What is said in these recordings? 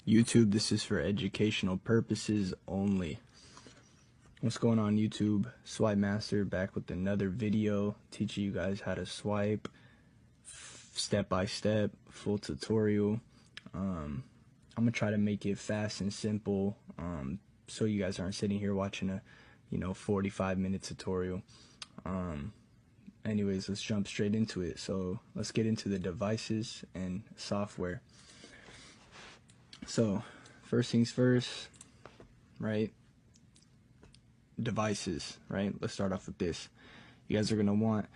YouTube, this is for educational purposes only. What's going on, YouTube? Swipe Master back with another video teaching you guys how to swipe step by step, full tutorial. I'm gonna try to make it fast and simple, so you guys aren't sitting here watching a 45-minute tutorial. Anyways, let's jump straight into it. So let's get into the devices and software. So first things first, right? Devices, right? Let's start off with this. You guys are gonna want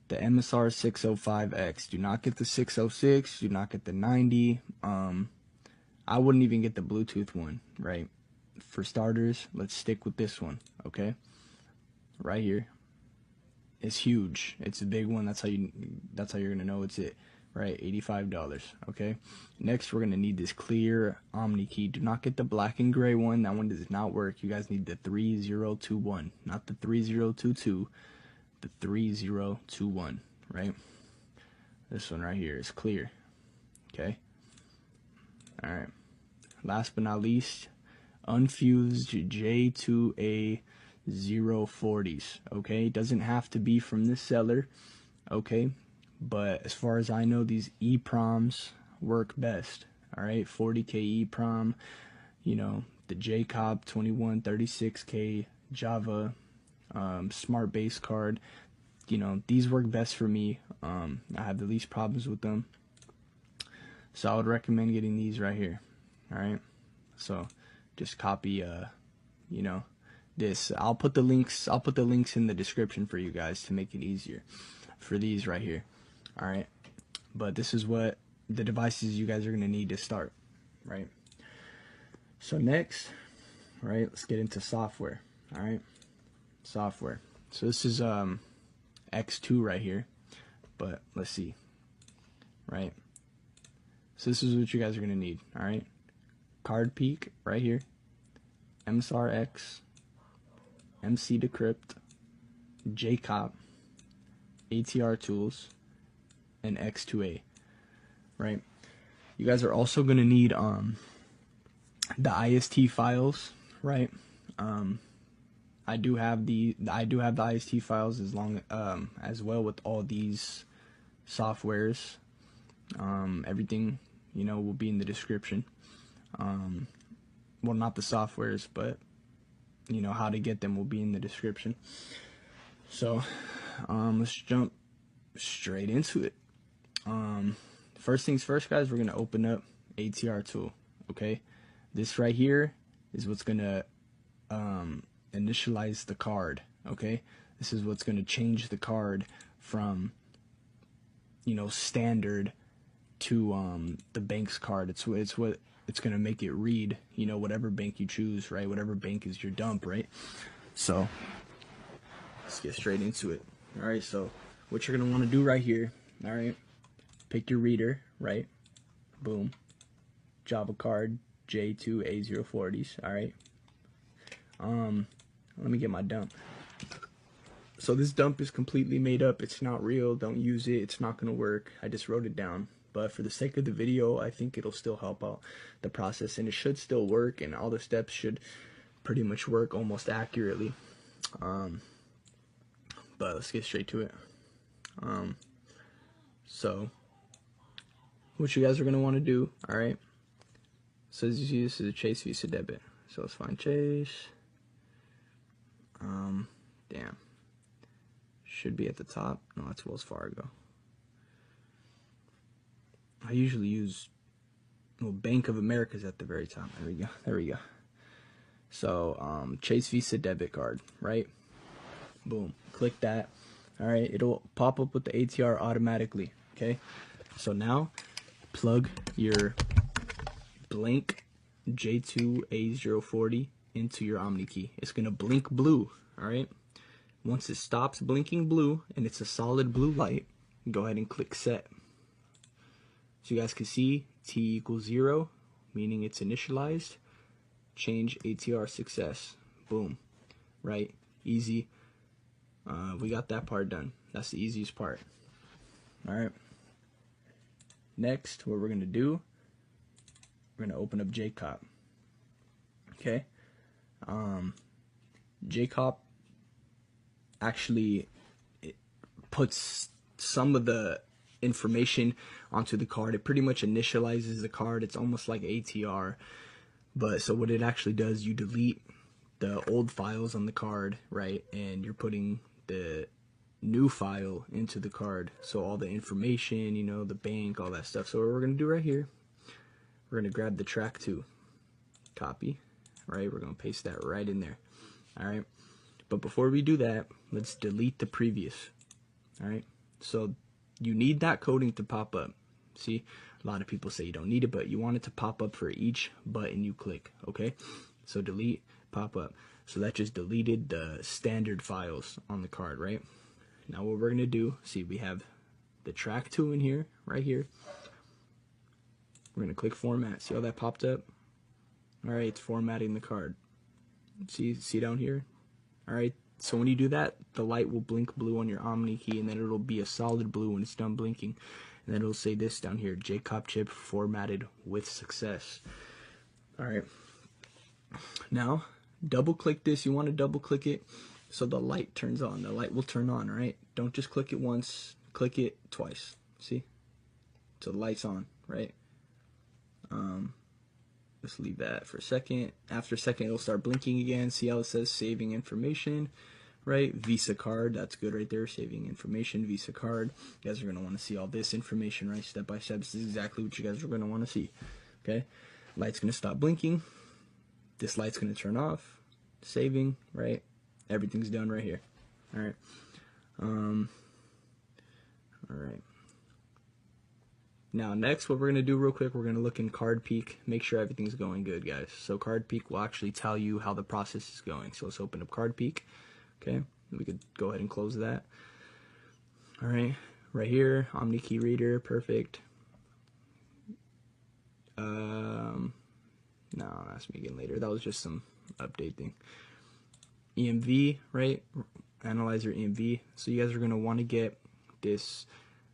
the MSR 605X. Do not get the 606. Do not get the 90. I wouldn't even get the Bluetooth one, right? For starters, let's stick with this one, okay? Right here. It's huge. It's a big one. That's how you're gonna know it's it, right? $85. Okay. Next, we're gonna need this clear Omni key. Do not get the black and gray one. That one does not work. You guys need the 3021, not the 3022. The 3021, right? This one right here is clear. Okay. All right. Last but not least, unfused J2A 040s. Okay, doesn't have to be from this seller. Okay, but as far as I know, these EPROMs work best. All right, 40K EPROM, the JCOB 2136K Java smart base card. These work best for me. I have the least problems with them, so I would recommend getting these right here. All right, so just copy this. I'll put the links in the description for you guys to make it easier for these right here. All right, but this is what the devices you guys are gonna need to start, right? So next, right, let's get into software. All right, software. So this is X2 right here, but let's see, right? So this is what you guys are gonna need. All right, card peek right here, MSRX, MC Decrypt, JCOP, ATR tools, and X2A, right? You guys are also gonna need the IST files, right? I do have the IST files as well with all these softwares. Everything will be in the description. Well, not the softwares, but how to get them will be in the description. So let's jump straight into it. First things first, guys, we're gonna open up ATR tool. Okay, this right here is what's gonna initialize the card. Okay, this is what's gonna change the card from standard to the bank's card. It's what it's gonna make it read, whatever bank you choose, right? Whatever bank is your dump, right? So let's get straight into it. All right, so what you're gonna want to do right here, all right, pick your reader, right? Boom, Java card J2A040s. All right, let me get my dump. So this dump is completely made up. It's not real. Don't use it. It's not gonna work. I just wrote it down. But for the sake of the video, I think it'll still help out the process, and it should still work, and all the steps should pretty much work almost accurately. But let's get straight to it. So what you guys are gonna want to do, all right? So as you see, this is a Chase Visa debit. So let's find Chase. Damn. Should be at the top. No, that's Wells Fargo. I usually use, Bank of America's at the very top. There we go. So Chase Visa debit card, right? Boom, click that. All right, it'll pop up with the ATR automatically. Okay, so now plug your blank J2A040 into your Omni key. It's gonna blink blue. All right, once it stops blinking blue and it's a solid blue light, go ahead and click set. So you guys can see T equals 0, meaning it's initialized. Change ATR success. Boom. Right? Easy. We got that part done. That's the easiest part. Alright. Next, what we're going to do we're gonna open up JCOP. Okay. JCOP actually it puts some of the information onto the card. It pretty much initializes the card. It's almost like ATR. But so what it actually does, you delete the old files on the card, right? And you're putting the new file into the card. So all the information, you know, the bank, all that stuff. So what we're going to do right here, we're going to grab the track 2, copy, right? We're going to paste that right in there. All right. But before we do that, let's delete the previous. All right. So you need that coding to pop up. See, a lot of people say you don't need it, but you want it to pop up for each button you click. Okay. So delete, pop up. So that just deleted the standard files on the card, right? Now what we're going to do, see, we have the track 2 in here, right here. We're going to click format. See how that popped up? All right, it's formatting the card. See down here? All right, so when you do that, the light will blink blue on your Omni key, and then it'll be a solid blue when it's done blinking. And then it'll say this down here, JCOP chip formatted with success. All right. Now, double click this. You want to double click it so the light turns on. The light will turn on, all right? Don't just click it once, click it twice. See? So the light's on, right? Let's leave that for a second. After a second, it'll start blinking again. See how it says saving information, right? Visa card, that's good right there. Saving information, Visa card. You guys are going to want to see all this information, right? Step by step. This is exactly what you guys are going to want to see, okay? Light's going to stop blinking. This light's going to turn off. Saving, right? Everything's done right here. All right. All right. Now next, what we're going to do real quick, we're going to look in Card Peek, make sure everything's going good, guys. So Card Peek will actually tell you how the process is going. So let's open up Card Peek. Okay, we could go ahead and close that. All right, right here, Omni Key Reader, perfect. No, that's me again later. That was just some update thing. EMV, right? Analyzer EMV. So you guys are going to want to get this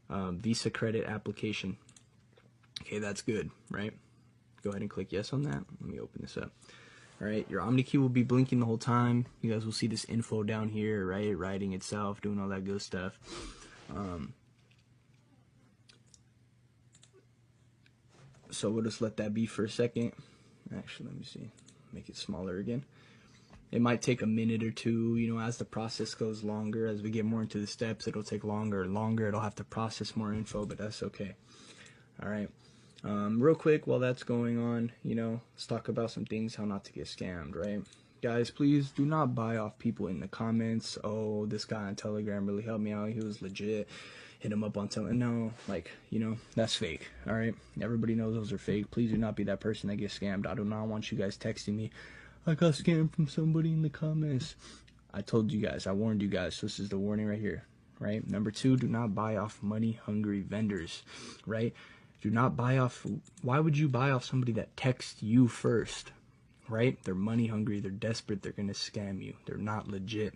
Visa credit application. Okay, that's good, right? Go ahead and click yes on that. Let me open this up. All right, your Omni key will be blinking the whole time. You guys will see this info down here, right? Writing itself, doing all that good stuff. So we'll just let that be for a second. Actually, let me see. Make it smaller again. It might take a minute or two, you know, as the process goes longer. As we get more into the steps, it'll take longer and longer. It'll have to process more info, but that's okay. All right. Real quick, while that's going on, you know, let's talk about some things, how not to get scammed, right? Guys, please do not buy off people in the comments. Oh, this guy on Telegram really helped me out. He was legit. Hit him up on Telegram. No, like, you know, that's fake, all right? Everybody knows those are fake. Please do not be that person that gets scammed. I do not want you guys texting me, I got scammed from somebody in the comments. I told you guys, I warned you guys. So this is the warning right here, right? Number 2, do not buy off money-hungry vendors, right? Do not buy off. Why would you buy off somebody that texts you first, right? They're money-hungry. They're desperate. They're going to scam you. They're not legit,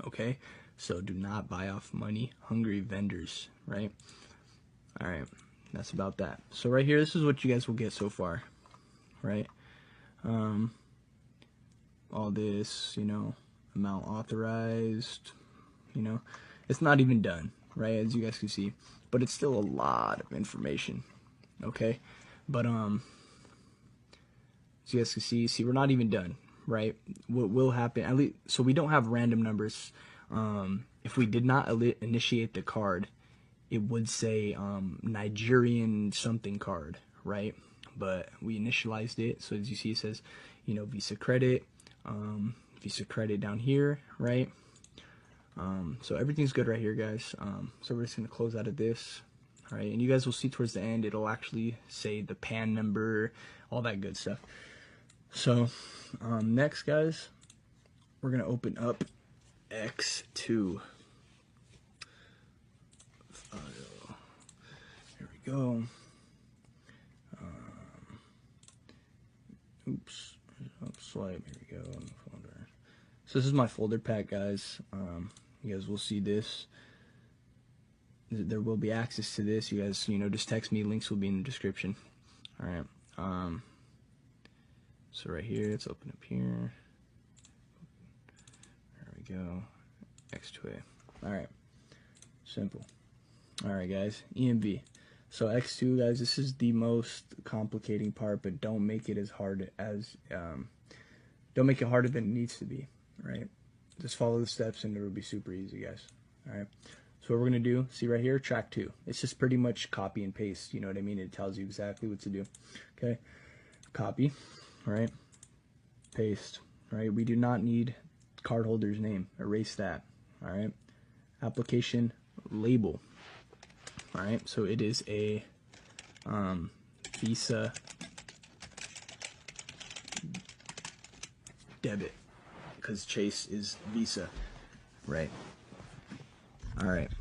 okay? So do not buy off money-hungry vendors, right? All right, that's about that. So right here, this is what you guys will get so far, right? All this, you know, amount authorized, you know, it's not even done, right? As you guys can see, but it's still a lot of information, okay? But as you guys can see, we're not even done, right? What will happen, at least, so we don't have random numbers. If we did not initiate the card, it would say Nigerian something card, right? But we initialized it, so as you see, it says, you know, Visa credit down here, right? So everything's good right here, guys. So we're just gonna close out of this, all right? And you guys will see towards the end, it'll actually say the PAN number, all that good stuff. So next, guys, we're gonna open up X2. Here we go. Oops, swipe. Here we go. Folder. So this is my folder pack, guys. You guys will see this. There will be access to this. You guys, you know, just text me. Links will be in the description. All right. So right here, let's open up here. There we go. X2A. Alright. Simple. Alright guys, EMV. So X2 guys, this is the most complicating part, but don't make it as hard as don't make it harder than it needs to be, right? Just follow the steps and it'll be super easy, guys. Alright. So what we're gonna do, see right here, track 2. It's just pretty much copy and paste, you know what I mean? It tells you exactly what to do. Okay. Copy, right? Paste, right? We do not need cardholder's name. Erase that. Alright. Application label. Alright, so it is a Visa debit, because Chase is Visa, right? Alright,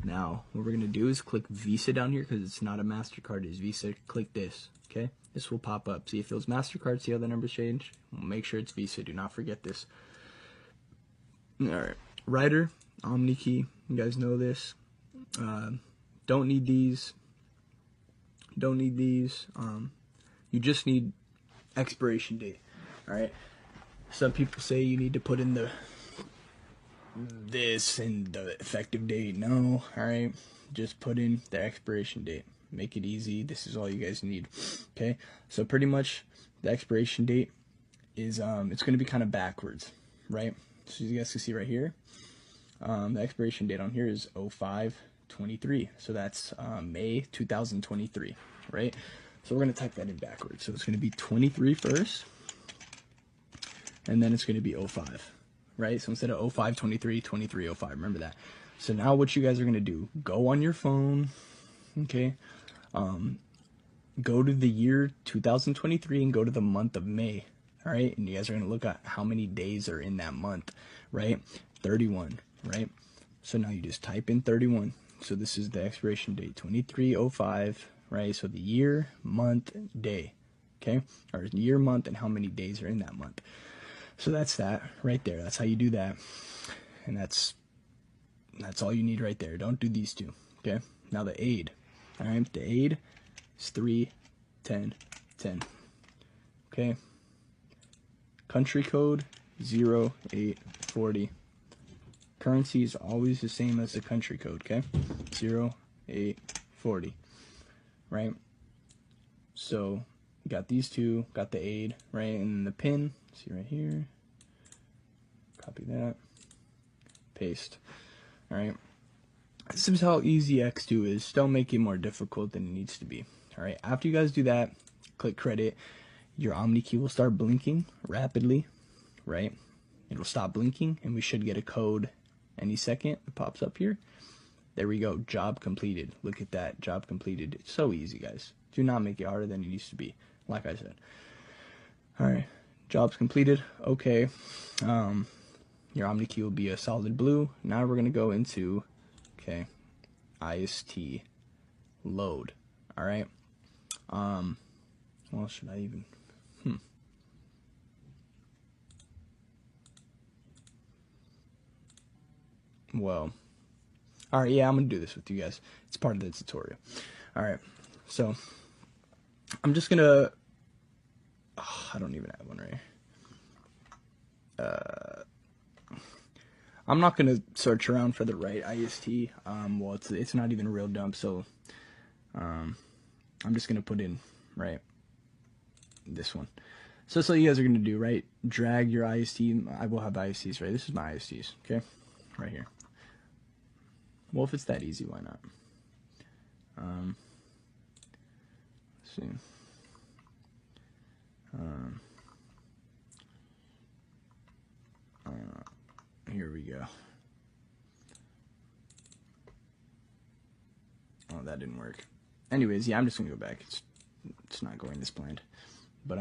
now what we're going to do is click Visa down here, because it's not a MasterCard, it's Visa. Click this, okay? This will pop up. See if it was MasterCard, see how the numbers change? Make sure it's Visa, do not forget this. Alright, writer, Omni key, you guys know this. Don't need these. Don't need these. You just need expiration date. All right. Some people say you need to put in this and the effective date. No. All right. Just put in the expiration date. Make it easy. This is all you guys need. Okay. So pretty much the expiration date is it's going to be kind of backwards, right? So you guys can see right here. The expiration date on here is 05/23, so that's May 2023, right? So we're going to type that in backwards. So it's going to be 23 first, and then it's going to be 05, right? So instead of 05/23, 23/05, remember that. So now what you guys are going to do, go on your phone, okay, go to the year 2023 and go to the month of May, all right? And you guys are going to look at how many days are in that month, right? 31, right? So now you just type in 31. So this is the expiration date, 23/05, right? So the year, month, day, okay? Or year, month, and how many days are in that month. So that's that right there. That's how you do that. And that's all you need right there. Don't do these two, okay? Now the aid, all right? The aid is 31010, okay? Country code 0840. Currency is always the same as the country code, okay? 0840, right? So got these two, got the aid, right? And the pin, see right here. Copy that, paste. All right. This is how easy X2 is. Don't make it more difficult than it needs to be. All right. After you guys do that, click credit. Your Omni key will start blinking rapidly, right? It'll stop blinking, and we should get a code any second. It pops up here. There we go. Job completed. Look at that. Job completed. It's so easy, guys. Do not make it harder than it used to be, like I said. All right. Job's completed. Okay. Your Omni key will be a solid blue. Now we're going to go into, okay, IST load. All right. Well, should I even? Well, all right, yeah, I'm going to do this with you guys. It's part of the tutorial. All right, so I'm just going to, I don't even have one right here. I'm not going to search around for the right IST. Well, it's not even a real dump, so I'm just going to put in, right, this one. So that's what you guys are going to do, right? Drag your IST. I will have ISTs, right? This is my ISTs, okay? Right here. Well, if it's that easy, why not? Let's see. Here we go. Oh, that didn't work. Anyways, yeah, I'm just gonna go back. It's not going as planned. But